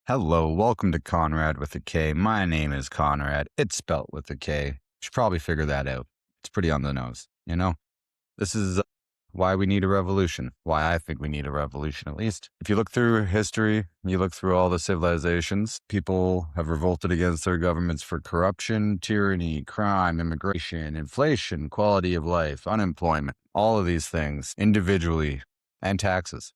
Hello, welcome to Conrad with a K. My name is Conrad. It's spelt with a K. You should probably figure that out. It's pretty on the nose, you know? This is why we need a revolution. Why I think we need a revolution, at least. If you look through history, you look through all the civilizations, people have revolted against their governments for corruption, tyranny, crime, immigration, inflation, quality of life, unemployment, all of these things individually, and taxes.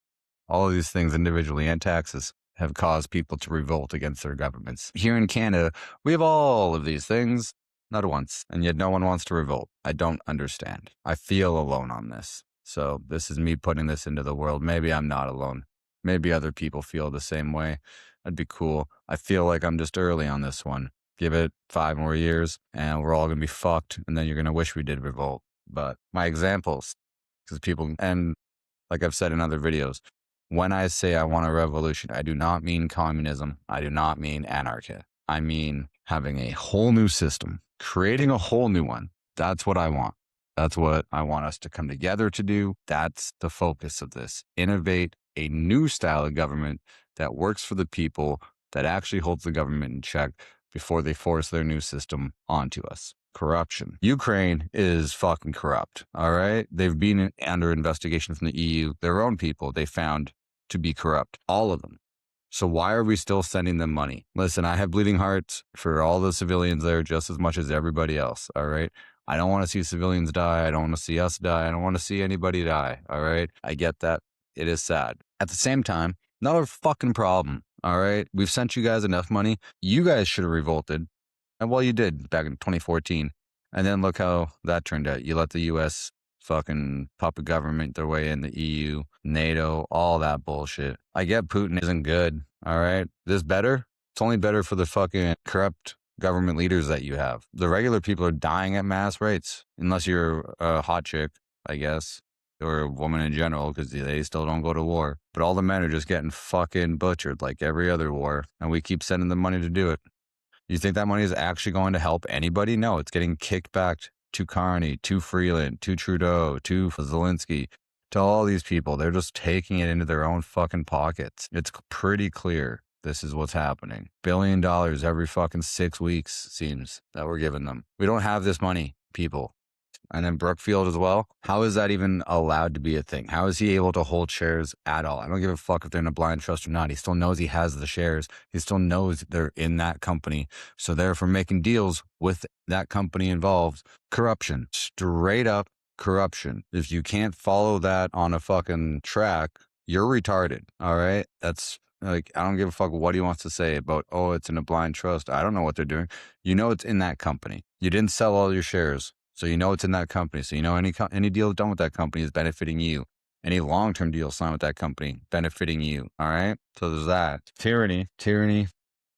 All of these things individually and taxes have caused people to revolt against their governments. Here in Canada, we have all of these things, not once, and yet no one wants to revolt. I don't understand. I feel alone on this. So this is me putting this into the world. Maybe I'm not alone. Maybe other people feel the same way. That'd be cool. I feel like I'm just early on this one. Give it 5 more years and we're all going to be fucked. And then you're going to wish we did revolt. But my examples, because people, and like I've said in other videos, when I say I want a revolution, I do not mean communism. I do not mean anarchy. I mean having a whole new system, creating a whole new one. That's what I want. That's what I want us to come together to do. That's the focus of this. Innovate a new style of government that works for the people, that actually holds the government in check before they force their new system onto us. Corruption. Ukraine is fucking corrupt. All right. They've been under investigation from the EU. Their own people they found to be corrupt. All of them. So why are we still sending them money? Listen, I have bleeding hearts for all the civilians there just as much as everybody else. All right. I don't want to see civilians die. I don't want to see us die. I don't want to see anybody die. All right. I get that. It is sad. At the same time, another fucking problem. All right. We've sent you guys enough money. You guys should have revolted. And well, you did back in 2014. And then look how that turned out. You let the U.S. fucking puppet government their way in, the EU, NATO, all that bullshit. I get Putin isn't good. All right. This better? It's only better for the fucking corrupt government leaders that you have. The regular people are dying at mass rates, unless you're a hot chick, I guess, or a woman in general, because they still don't go to war. But all the men are just getting fucking butchered like every other war, and we keep sending them money to do it. You think that money is actually going to help anybody? No, it's getting kicked back to Carney, to Freeland, to Trudeau, to Zelensky, to all these people. They're just taking it into their own fucking pockets. It's pretty clear this is what's happening. $1 billion every fucking 6 weeks seems that we're giving them. We don't have this money, people. And then Brookfield as well. How is that even allowed to be a thing? How is he able to hold shares at all? I don't give a fuck if they're in a blind trust or not. He still knows he has the shares. He still knows they're in that company. So therefore making deals with that company involves corruption. Straight up corruption. If you can't follow that on a fucking track, you're retarded. All right? That's like, I don't give a fuck what he wants to say about, oh, it's in a blind trust. I don't know what they're doing. You know it's in that company. You didn't sell all your shares. So you know it's in that company. So you know any deal done with that company is benefiting you. Any long-term deal signed with that company benefiting you. All right. So there's that. Tyranny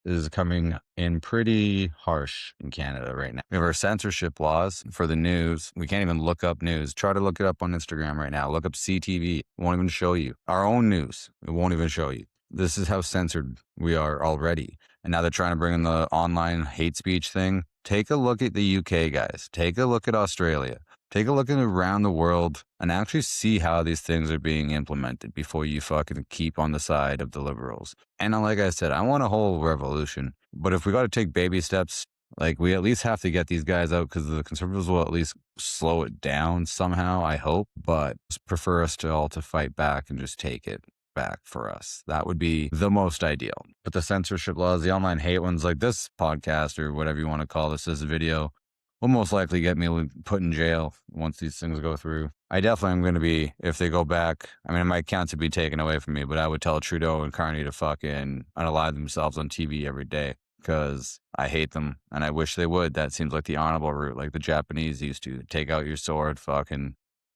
is coming in pretty harsh in Canada right now. We have our censorship laws for the news. We can't even look up news. Try to look it up on Instagram right now. Look up CTV. It won't even show you. Our own news. It won't even show you. This is how censored we are already. And now they're trying to bring in the online hate speech thing. Take a look at the UK, guys. Take a look at Australia. Take a look at around the world and actually see how these things are being implemented before you fucking keep on the side of the liberals. And like I said, I want a whole revolution. But if we got to take baby steps, like we at least have to get these guys out because the conservatives will at least slow it down somehow, I hope. But prefer us to all to fight back and just take it back for us. That would be the most ideal. But the censorship laws, the online hate ones, like this podcast or whatever you want to call this video, will most likely get me put in jail once these things go through. I definitely am going to be, if they go back, I mean, my accounts would be taken away from me, but I would tell Trudeau and Carney to fucking unalive themselves on TV every day because I hate them and I wish they would. That seems like the honorable route, like the Japanese used to. Take out your sword, fucking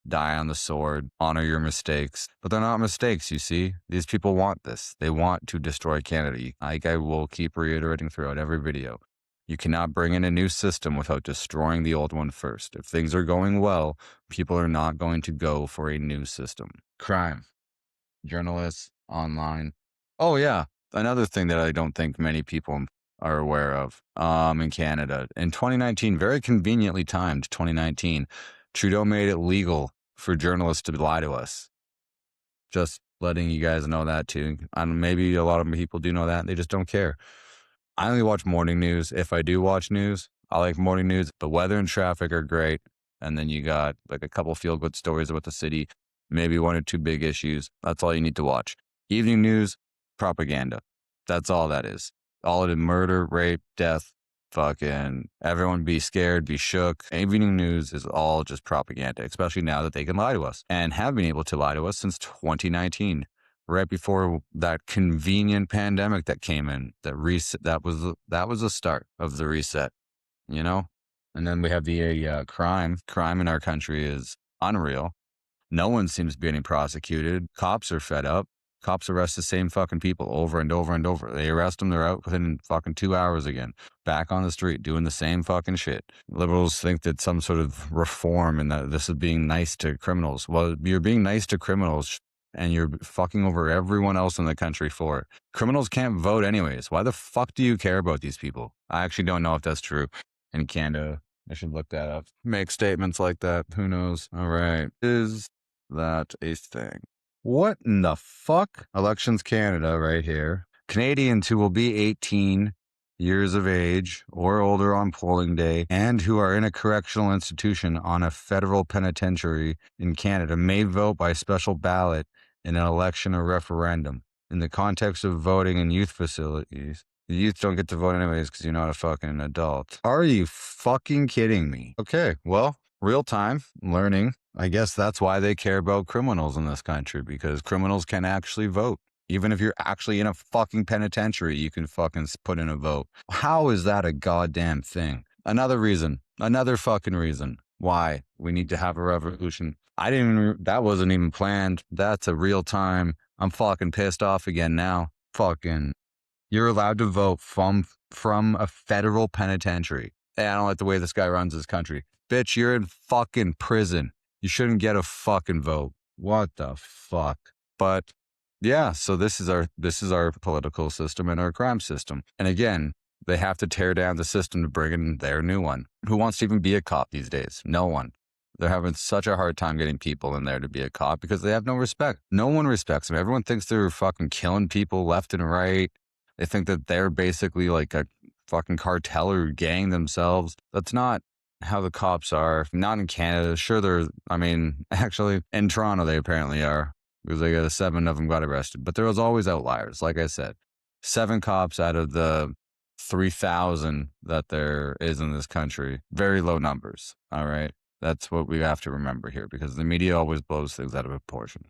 die on the sword, honor your mistakes. But they're not mistakes, you see. These people want this. They want to destroy Canada. Like I will keep reiterating throughout every video. You cannot bring in a new system without destroying the old one first. If things are going well, people are not going to go for a new system. Crime. Journalists, online. Oh yeah, another thing that I don't think many people are aware of in Canada. In 2019, very conveniently timed 2019, Trudeau made it legal for journalists to lie to us. Just letting you guys know that too. And maybe a lot of people do know that. They just don't care. I only watch morning news. If I do watch news, I like morning news. The weather and traffic are great. And then you got like a couple feel good stories about the city, maybe one or two big issues. That's all you need to watch. Evening news, propaganda. That's all that is. All of the murder, rape, death, fucking everyone be scared, be shook. Evening news is all just propaganda, especially now that they can lie to us and have been able to lie to us since 2019, right before that convenient pandemic that came in. That reset, that was the start of the reset, you know. And then we have the crime. Crime in our country is unreal. No one seems to be getting prosecuted. Cops are fed up. Cops arrest the same fucking people over and over and over. They arrest them, they're out within fucking 2 hours again. Back on the street, doing the same fucking shit. Liberals think that some sort of reform and that this is being nice to criminals. Well, you're being nice to criminals and you're fucking over everyone else in the country for it. Criminals can't vote anyways. Why the fuck do you care about these people? I actually don't know if that's true in Canada. I should look that up. Make statements like that. Who knows? All right. Is that a thing? What in the fuck? Elections Canada right here. Canadians who will be 18 years of age or older on polling day and who are in a correctional institution on a federal penitentiary in Canada may vote by special ballot in an election or referendum. In the context of voting in youth facilities, the youth don't get to vote anyways because you're not a fucking adult. Are you fucking kidding me? Okay, well, real time learning. I guess that's why they care about criminals in this country, because criminals can actually vote. Even if you're actually in a fucking penitentiary, you can fucking put in a vote. How is that a goddamn thing? Another fucking reason why we need to have a revolution. That wasn't even planned. That's a real time. I'm fucking pissed off again now. Fucking, you're allowed to vote from a federal penitentiary. Hey, I don't like the way this guy runs his country. Bitch, you're in fucking prison. You shouldn't get a fucking vote. What the fuck? But yeah, so this is our political system and our crime system. And again, they have to tear down the system to bring in their new one. Who wants to even be a cop these days? No one. They're having such a hard time getting people in there to be a cop because they have no respect. No one respects them. Everyone thinks they're fucking killing people left and right. They think that they're basically like a fucking cartel or gang themselves. That's not how the cops are. Not in Canada. Sure, actually, in Toronto, they apparently are. Because they got 7 of them got arrested. But there was always outliers. Like I said, 7 cops out of the 3,000 that there is in this country. Very low numbers. All right. That's what we have to remember here, because the media always blows things out of proportion.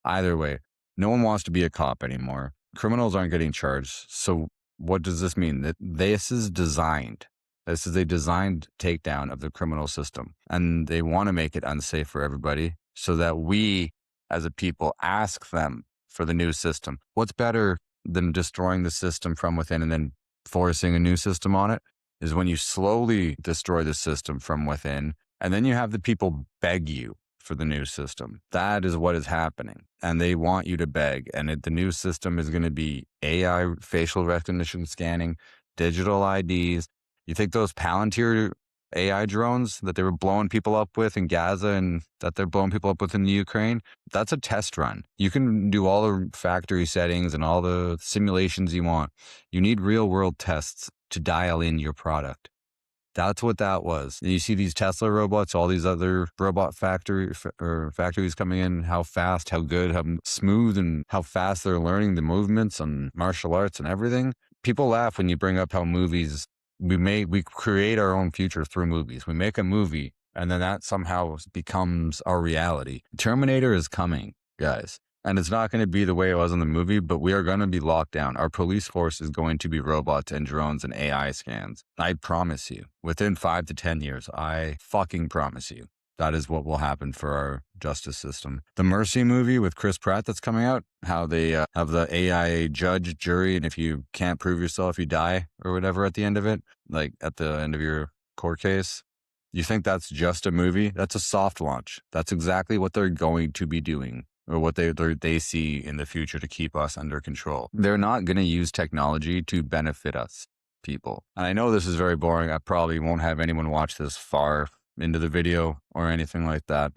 Either way, no one wants to be a cop anymore. Criminals aren't getting charged. So what does this mean? That this is designed. This is a designed takedown of the criminal system. And they want to make it unsafe for everybody so that we, as a people, ask them for the new system. What's better than destroying the system from within and then forcing a new system on it is when you slowly destroy the system from within, and then you have the people beg you for the new system. That is what is happening. And they want you to beg. And the new system is going to be AI facial recognition scanning, digital IDs. You think those Palantir AI drones that they were blowing people up with in Gaza and that they're blowing people up with in the Ukraine, that's a test run. You can do all the factory settings and all the simulations you want. You need real world tests to dial in your product. That's what that was. You see these Tesla robots, all these other robot factories coming in, how fast, how good, how smooth, and how fast they're learning the movements and martial arts and everything. People laugh when you bring up how movies, we create our own future through movies. We make a movie and then that somehow becomes our reality. Terminator is coming, guys. And it's not going to be the way it was in the movie, but we are going to be locked down. Our police force is going to be robots and drones and AI scans. I promise you, within 5 to 10 years, I fucking promise you, that is what will happen for our justice system. The Mercy movie with Chris Pratt that's coming out, how they have the AI judge, jury, and if you can't prove yourself, you die or whatever at the end of it, like at the end of your court case. You think that's just a movie? That's a soft launch. That's exactly what they're going to be doing, or what they see in the future to keep us under control. They're not going to use technology to benefit us, people. And I know this is very boring. I probably won't have anyone watch this far into the video or anything like that,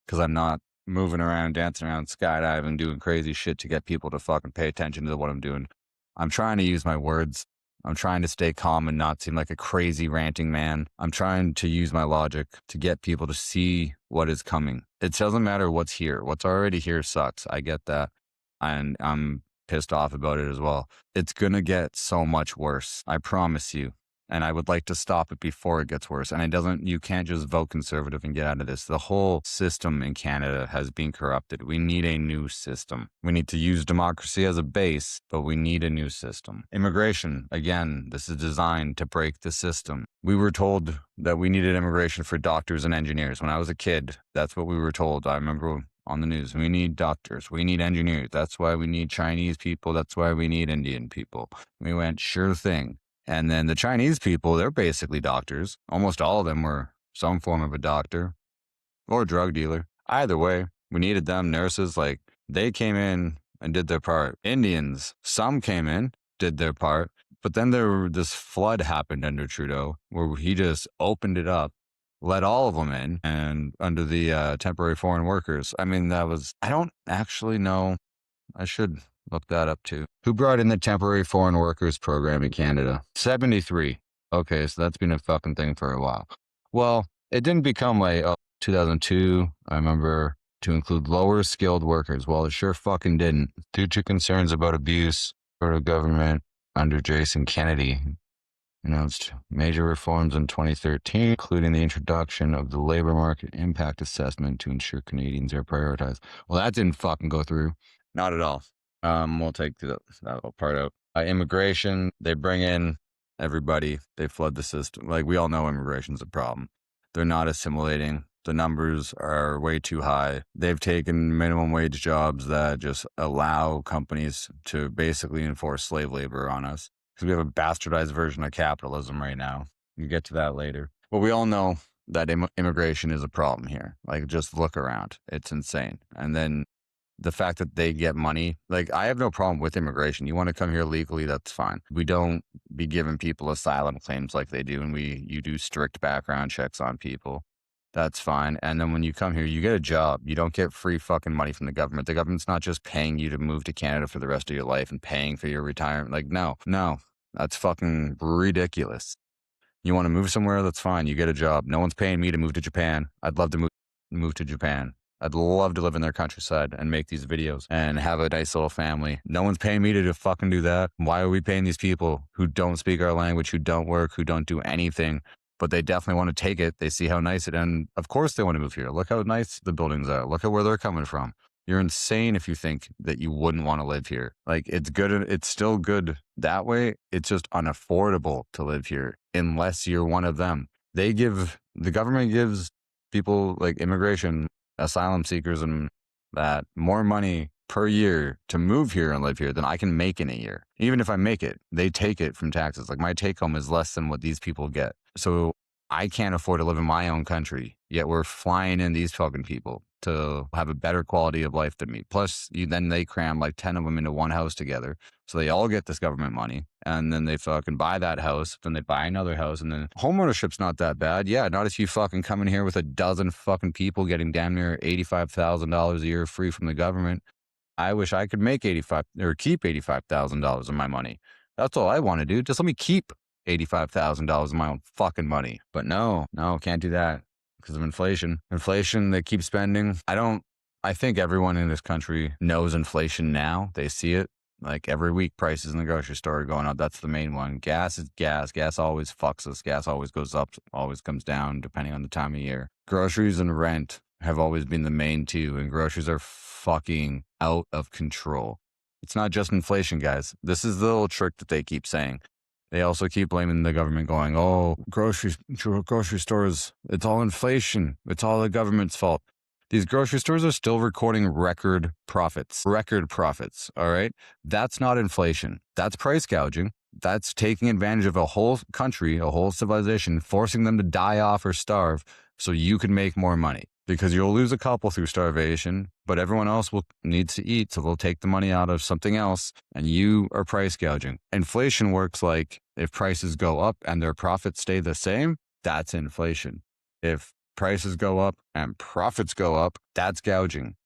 because I'm not moving around, dancing around, skydiving, doing crazy shit to get people to fucking pay attention to what I'm doing. I'm trying to use my words. I'm trying to stay calm and not seem like a crazy ranting man. I'm trying to use my logic to get people to see what is coming. It doesn't matter what's here. What's already here sucks. I get that. And I'm pissed off about it as well. It's going to get so much worse. I promise you. And I would like to stop it before it gets worse. And you can't just vote conservative and get out of this. The whole system in Canada has been corrupted. We need a new system. We need to use democracy as a base, but we need a new system. Immigration, again, this is designed to break the system. We were told that we needed immigration for doctors and engineers. When I was a kid, that's what we were told. I remember on the news, we need doctors, we need engineers. That's why we need Chinese people. That's why we need Indian people. We went, sure thing. And then the Chinese people, they're basically doctors. Almost all of them were some form of a doctor or drug dealer. Either way, we needed them. Nurses, like, they came in and did their part. Indians, some came in, did their part. But then this flood happened under Trudeau where he just opened it up, let all of them in, and under the temporary foreign workers. I mean, I don't actually know. I should look that up too. Who brought in the temporary foreign workers program in Canada? 73. Okay, so that's been a fucking thing for a while. Well, it didn't become like 2002, I remember, to include lower skilled workers. Well, it sure fucking didn't. Due to concerns about abuse for the government under Jason Kennedy, announced major reforms in 2013, including the introduction of the labor market impact assessment to ensure Canadians are prioritized. Well, that didn't fucking go through. Not at all. We'll take that little part out. Immigration, they bring in everybody. They flood the system. Like, we all know immigration's a problem. They're not assimilating. The numbers are way too high. They've taken minimum wage jobs that just allow companies to basically enforce slave labor on us. Because we have a bastardized version of capitalism right now. We'll get to that later. But we all know that immigration is a problem here. Like, just look around. It's insane. And then the fact that they get money, like, I have no problem with immigration. You want to come here legally, that's fine. We don't be giving people asylum claims like they do, and you do strict background checks on people. That's fine. And then when you come here, you get a job. You don't get free fucking money from the government. The government's not just paying you to move to Canada for the rest of your life and paying for your retirement. Like, no, that's fucking ridiculous. You want to move somewhere, that's fine. You get a job. No one's paying me to move to Japan. I'd love to move to Japan. I'd love to live in their countryside and make these videos and have a nice little family. No one's paying me to fucking do that. Why are we paying these people who don't speak our language, who don't work, who don't do anything? But they definitely want to take it. They see how nice it is. And of course they want to move here. Look how nice the buildings are. Look at where they're coming from. You're insane if you think that you wouldn't want to live here. Like, it's good. It's still good that way. It's just unaffordable to live here unless you're one of them. The government gives people like immigration, asylum seekers, and that more money per year to move here and live here than I can make in a year. Even if I make it, they take it from taxes. Like, my take home is less than what these people get. So I can't afford to live in my own country, yet we're flying in these fucking people to have a better quality of life than me. Plus, then they cram like 10 of them into one house together. So they all get this government money, and then they fucking buy that house, then they buy another house, and then homeownership's not that bad. Yeah, not if you fucking come in here with a dozen fucking people getting damn near $85,000 a year free from the government. I wish I could make keep $85,000 of my money. That's all I want to do. Just let me keep $85,000 of my own fucking money. But no, can't do that because of inflation. Inflation, they keep spending. I think everyone in this country knows inflation now. They see it. Like, every week, prices in the grocery store are going up. That's the main one. Gas is gas. Gas always fucks us. Gas always goes up, always comes down, depending on the time of year. Groceries and rent have always been the main two, and groceries are fucking out of control. It's not just inflation, guys. This is the little trick that they keep saying. They also keep blaming the government, going, oh, grocery stores, it's all inflation. It's all the government's fault. These grocery stores are still recording record profits, all right? That's not inflation. That's price gouging. That's taking advantage of a whole country, a whole civilization, forcing them to die off or starve so you can make more money. Because you'll lose a couple through starvation, but everyone else will need to eat, so they'll take the money out of something else, and you are price gouging. Inflation works like, if prices go up and their profits stay the same, that's inflation. If prices go up and profits go up, that's gouging.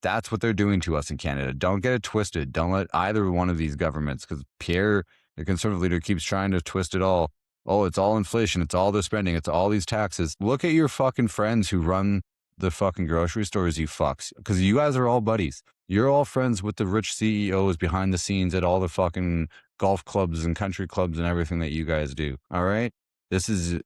That's what they're doing to us in Canada. Don't get it twisted. Don't let either one of these governments, because Pierre, the conservative leader, keeps trying to twist it all. Oh, it's all inflation. It's all the spending. It's all these taxes. Look at your fucking friends who run the fucking grocery stores, you fucks. Because you guys are all buddies. You're all friends with the rich CEOs behind the scenes at all the fucking golf clubs and country clubs and everything that you guys do. All right? This is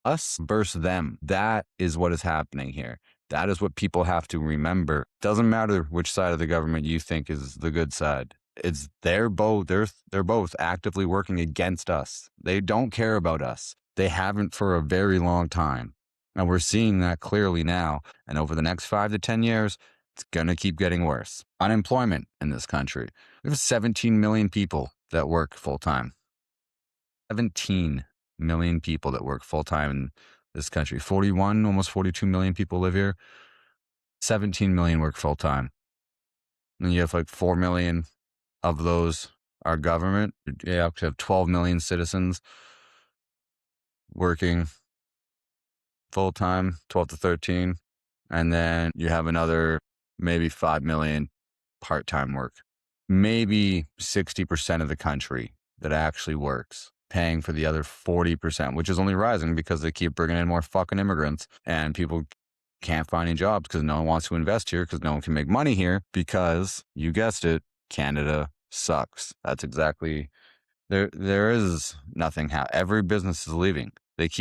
us versus them. That is what is happening here. That is what people have to remember. Doesn't matter which side of the government you think is the good side. It's they're both actively working against us. They don't care about us. They haven't for a very long time. And we're seeing that clearly now. And over the next 5 to 10 years, it's going to keep getting worse. Unemployment in this country. We have 17 million people that work full time. 17 million people that work full time in this country. 41, almost 42 million people live here. 17 million work full time. And you have like 4 million of those are government. You have to have 12 million citizens working full time, 12 to 13. And then you have another maybe 5 million part-time work. Maybe 60% of the country that actually works, paying for the other 40%, which is only rising because they keep bringing in more fucking immigrants and people can't find any jobs because no one wants to invest here because no one can make money here because, you guessed it, Canada sucks. That's exactly, there is nothing. Every business is leaving.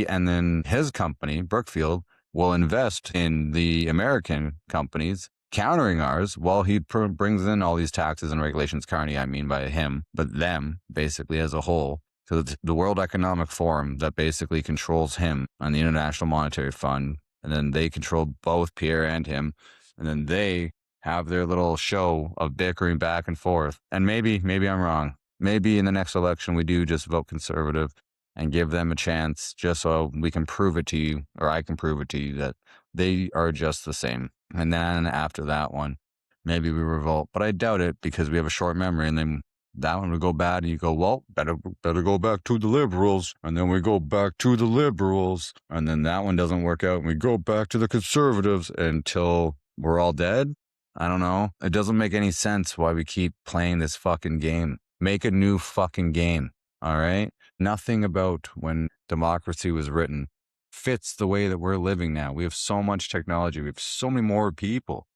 And then his company, Brookfield, will invest in the American companies countering ours while he brings in all these taxes and regulations. Carney, I mean by him, but them basically as a whole. So it's the World Economic Forum that basically controls him and the International Monetary Fund. And then they control both Pierre and him. And then they have their little show of bickering back and forth. And maybe I'm wrong. Maybe in the next election, we do just vote conservative and give them a chance just so we can prove it to you, or I can prove it to you, that they are just the same. And then after that one, maybe we revolt. But I doubt it because we have a short memory, and then that one would go bad and you go, well, better go back to the liberals. And then we go back to the liberals. And then that one doesn't work out and we go back to the conservatives until we're all dead. I don't know. It doesn't make any sense why we keep playing this fucking game. Make a new fucking game. All right? Nothing about when democracy was written fits the way that we're living now. We have so much technology. We have so many more people.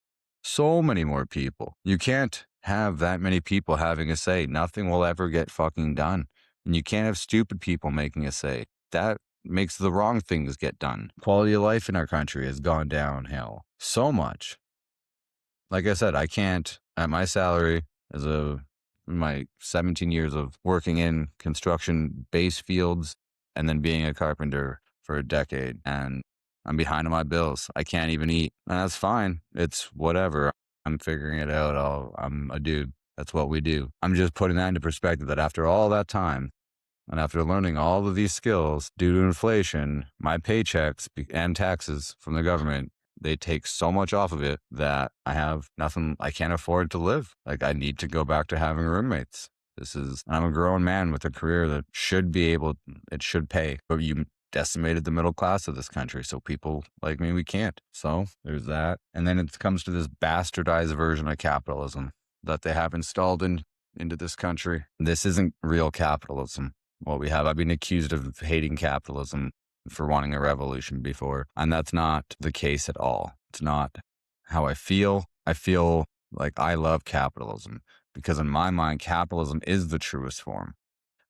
So many more people. You can't have that many people having a say. Nothing will ever get fucking done. And you can't have stupid people making a say. That makes the wrong things get done. Quality of life in our country has gone downhill so much. Like I said, I can't, at my salary as my 17 years of working in construction base fields and then being a carpenter for a decade, and I'm behind on my bills. I can't even eat. And that's fine. It's whatever. I'm figuring it out. I'm a dude. That's what we do. I'm just putting that into perspective that after all that time and after learning all of these skills due to inflation, my paychecks and taxes from the government, they take so much off of it that I have nothing. I can't afford to live. Like, I need to go back to having roommates. I'm a grown man with a career that it should pay. But you decimated the middle class of this country. So people like me, we can't. So there's that. And then it comes to this bastardized version of capitalism that they have installed into this country. This isn't real capitalism. What we have, I've been accused of hating capitalism for wanting a revolution before. And that's not the case at all. It's not how I feel. I feel like I love capitalism because in my mind, capitalism is the truest form.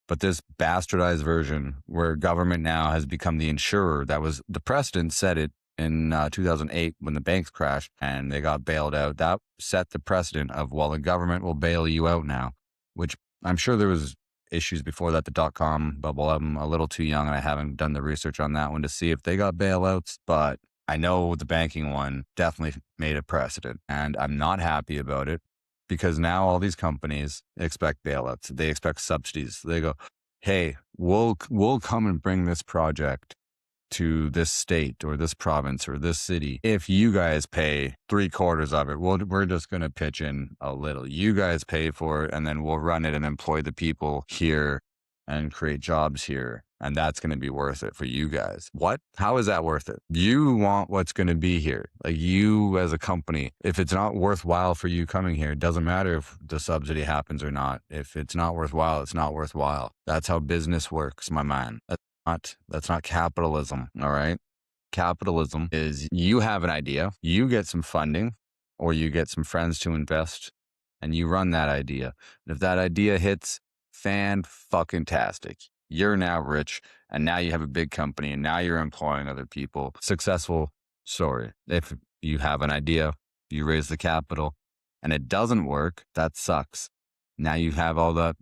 But this bastardized version where government now has become the insurer, the precedent set it in 2008 when the banks crashed and they got bailed out. That set the precedent of, well, the government will bail you out now, which I'm sure there was issues before that, the dot-com bubble. I'm a little too young and I haven't done the research on that one to see if they got bailouts, but I know the banking one definitely made a precedent and I'm not happy about it. Because now all these companies expect bailouts. They expect subsidies. They go, hey, we'll come and bring this project to this state or this province or this city. If you guys pay 3/4 of it, we're just going to pitch in a little. You guys pay for it and then we'll run it and employ the people here and create jobs here. And that's going to be worth it for you guys. What? How is that worth it? You want what's going to be here. Like you as a company, if it's not worthwhile for you coming here, it doesn't matter if the subsidy happens or not. If it's not worthwhile, it's not worthwhile. That's how business works, my man. That's not capitalism. All right. Capitalism is you have an idea, you get some funding, or you get some friends to invest, and you run that idea. And if that idea hits, fan-fucking-tastic. You're now rich, and now you have a big company, and now you're employing other people. Successful story. If you have an idea, you raise the capital, and it doesn't work, that sucks. Now you have all that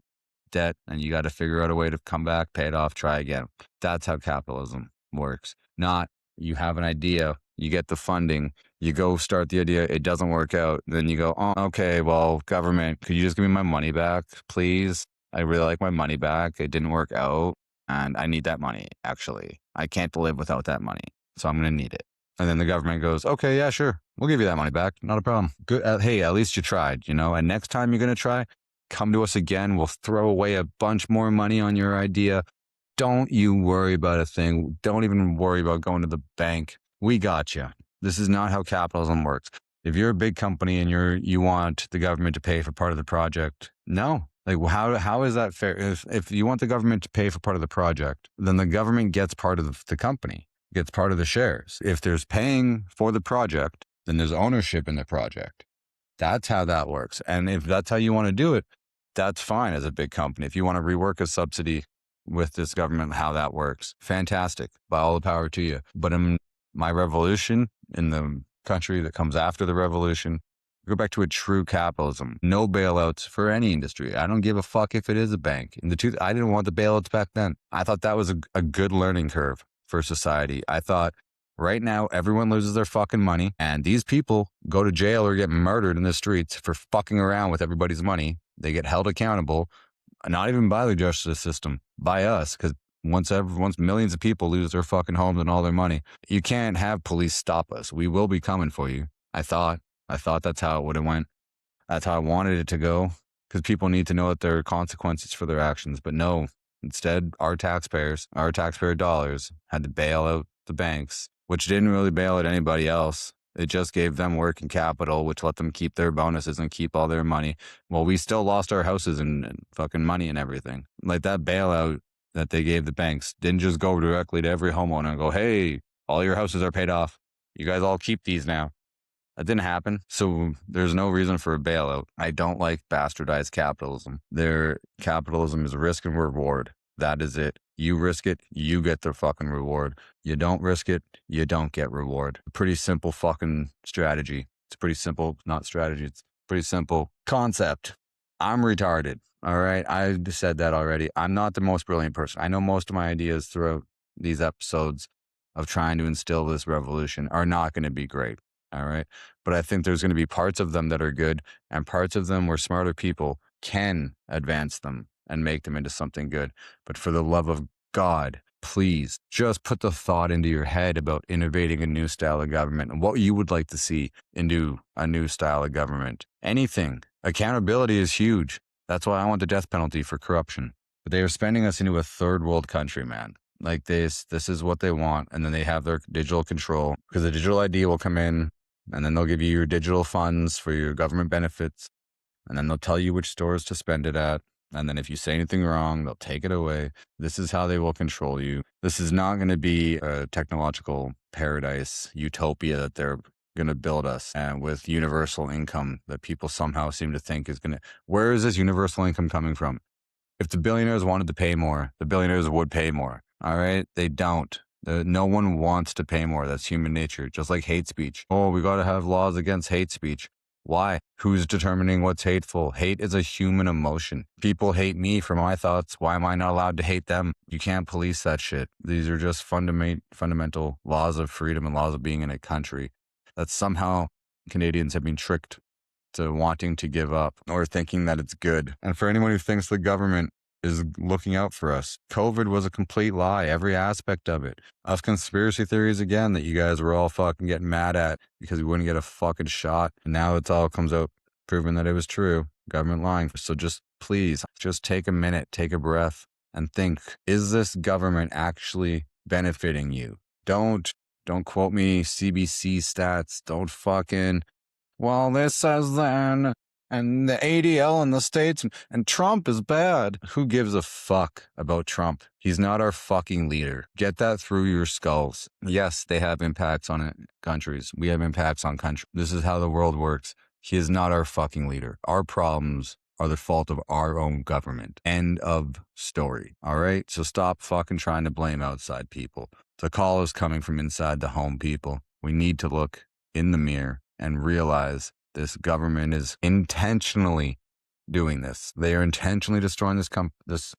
debt, and you got to figure out a way to come back, pay it off, try again. That's how capitalism works. Not you have an idea, you get the funding, you go start the idea, it doesn't work out. Then you go, oh, okay, well, government, could you just give me my money back, please? I really like my money back. It didn't work out, and I need that money, actually. I can't live without that money, so I'm going to need it. And then the government goes, okay, yeah, sure. We'll give you that money back. Not a problem. Good. Hey, at least you tried, you know? And next time you're going to try, come to us again. We'll throw away a bunch more money on your idea. Don't you worry about a thing. Don't even worry about going to the bank. We got you. This is not how capitalism works. If you're a big company and you want the government to pay for part of the project, no. Like, how is that fair? If you want the government to pay for part of the project, then the government gets part of the company, gets part of the shares. If there's paying for the project, then there's ownership in the project. That's how that works. And if that's how you want to do it, that's fine as a big company. If you want to rework a subsidy with this government, how that works, fantastic. By all the power to you. But in my revolution, in the country that comes after the revolution, go back to a true capitalism. No bailouts for any industry. I don't give a fuck if it is a bank. I didn't want the bailouts back then. I thought that was a good learning curve for society. I thought right now everyone loses their fucking money, and these people go to jail or get murdered in the streets for fucking around with everybody's money. They get held accountable, not even by the justice system, by us, because once millions of people lose their fucking homes and all their money, you can't have police stop us. We will be coming for you. I thought that's how it would have went. That's how I wanted it to go, because people need to know that there are consequences for their actions. But no, instead, our taxpayer dollars had to bail out the banks, which didn't really bail out anybody else. It just gave them working capital, which let them keep their bonuses and keep all their money. Well, we still lost our houses and fucking money and everything. Like that bailout that they gave the banks didn't just go directly to every homeowner and go, hey, all your houses are paid off. You guys all keep these now. That didn't happen. So there's no reason for a bailout. I don't like bastardized capitalism. Their capitalism is risk and reward. That is it. You risk it, you get the fucking reward. You don't risk it, you don't get reward. Pretty simple fucking strategy. It's pretty simple, not strategy. It's pretty simple concept. I'm retarded. All right. I said that already. I'm not the most brilliant person. I know most of my ideas throughout these episodes of trying to instill this revolution are not going to be great. All right. But I think there's going to be parts of them that are good and parts of them where smarter people can advance them and make them into something good. But for the love of God, please just put the thought into your head about innovating a new style of government and what you would like to see into a new style of government. Anything. Accountability is huge. That's why I want the death penalty for corruption. But they are spending us into a third world country, man. Like this is what they want. And then they have their digital control, because the digital ID will come in and then they'll give you your digital funds for your government benefits. And then they'll tell you which stores to spend it at. And then if you say anything wrong, they'll take it away. This is how they will control you. This is not going to be a technological paradise utopia that they're going to build us, and with universal income that people somehow seem to think is going to. Where is this universal income coming from? If the billionaires wanted to pay more, the billionaires would pay more. All right. They don't. No one wants to pay more. That's human nature. Just like hate speech. Oh, we got to have laws against hate speech. Why? Who's determining what's hateful? Hate is a human emotion. People hate me for my thoughts. Why am I not allowed to hate them? You can't police that shit. These are just fundamental laws of freedom and laws of being in a country that somehow Canadians have been tricked to wanting to give up or thinking that it's good. And for anyone who thinks the government is looking out for us, COVID was a complete lie, every aspect of it. Us conspiracy theories again that you guys were all fucking getting mad at because we wouldn't get a fucking shot. And now it all comes out proving that it was true. Government lying. So just please, just take a minute, take a breath, and think, is this government actually benefiting you? Don't quote me CBC stats. Don't fucking, well, this says then, and the ADL in the States, and Trump is bad. Who gives a fuck about Trump? He's not our fucking leader. Get that through your skulls. Yes, they have impacts on countries. We have impacts on countries. This is how the world works. He is not our fucking leader. Our problems are the fault of our own government. End of story. All right? So stop fucking trying to blame outside people. The call is coming from inside the home, people. We need to look in the mirror and realize this government is intentionally doing this. They are intentionally destroying this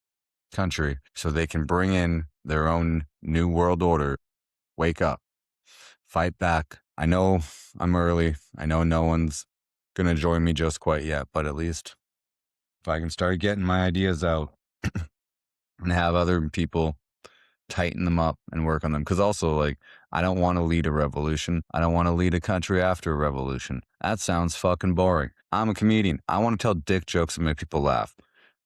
country so they can bring in their own new world order. Wake up. Fight back. I know I'm early. I know no one's going to join me just quite yet, but at least if I can start getting my ideas out and have other people tighten them up and work on them. Because also, like, I don't want to lead a revolution. I don't want to lead a country after a revolution. That sounds fucking boring. I'm a comedian. I want to tell dick jokes and make people laugh.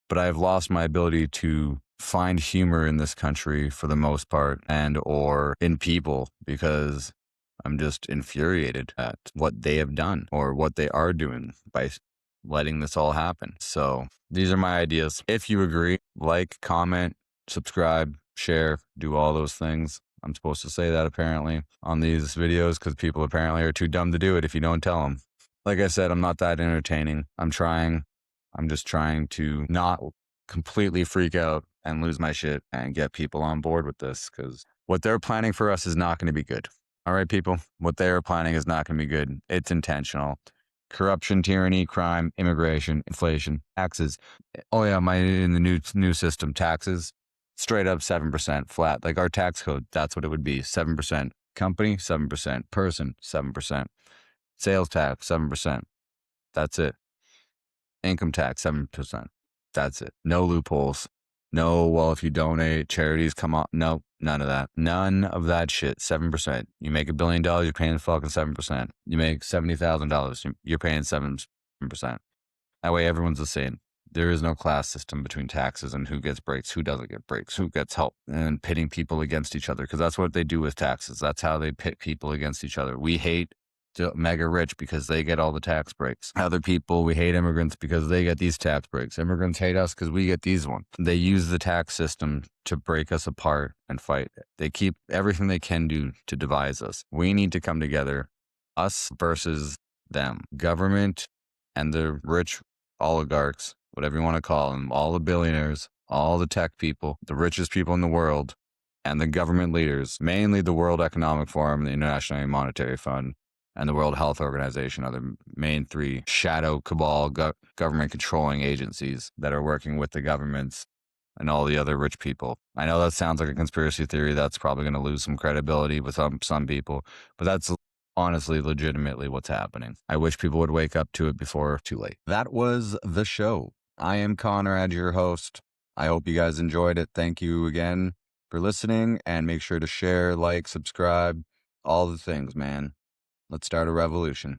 But I have lost my ability to find humor in this country for the most part, and or in people, because I'm just infuriated at what they have done or what they are doing by letting this all happen. So these are my ideas. If you agree, like, comment, subscribe, share, do all those things. I'm supposed to say that apparently on these videos because people apparently are too dumb to do it if you don't tell them. Like I said, I'm not that entertaining. I'm just trying to not completely freak out and lose my shit and get people on board with this, because what they're planning for us is not going to be good. All right, people, what they're planning is not going to be good. It's intentional. Corruption, tyranny, crime, immigration, inflation, taxes. Oh yeah, in the new system, taxes, straight up 7% flat. Like our tax code, that's what it would be. 7% company, 7% person, 7%. Sales tax, 7%. That's it. Income tax, 7%. That's it. No loopholes. No, well, if you donate, charities come on. No, none of that. None of that shit. 7%. You make $1 billion, you're paying fucking 7%. You make $70,000, you're paying 7%. That way everyone's the same. There is no class system between taxes and who gets breaks, who doesn't get breaks, who gets help, and pitting people against each other, because that's what they do with taxes. That's how they pit people against each other. We hate the mega rich because they get all the tax breaks. Other people, we hate immigrants because they get these tax breaks. Immigrants hate us because we get these ones. They use the tax system to break us apart and fight. They keep everything they can do to devise us. We need to come together, us versus them. Government and the rich oligarchs, whatever you want to call them, all the billionaires, all the tech people, the richest people in the world, and the government leaders, mainly the World Economic Forum, the International Monetary Fund, and the World Health Organization are the main three shadow cabal government controlling agencies that are working with the governments and all the other rich people. I know that sounds like a conspiracy theory. That's probably going to lose some credibility with some people, but that's honestly legitimately what's happening. I wish people would wake up to it before too late. That was the show. I am Conrad, your host. I hope you guys enjoyed it. Thank you again for listening, and make sure to share, like, subscribe, all the things, man. Let's start a revolution.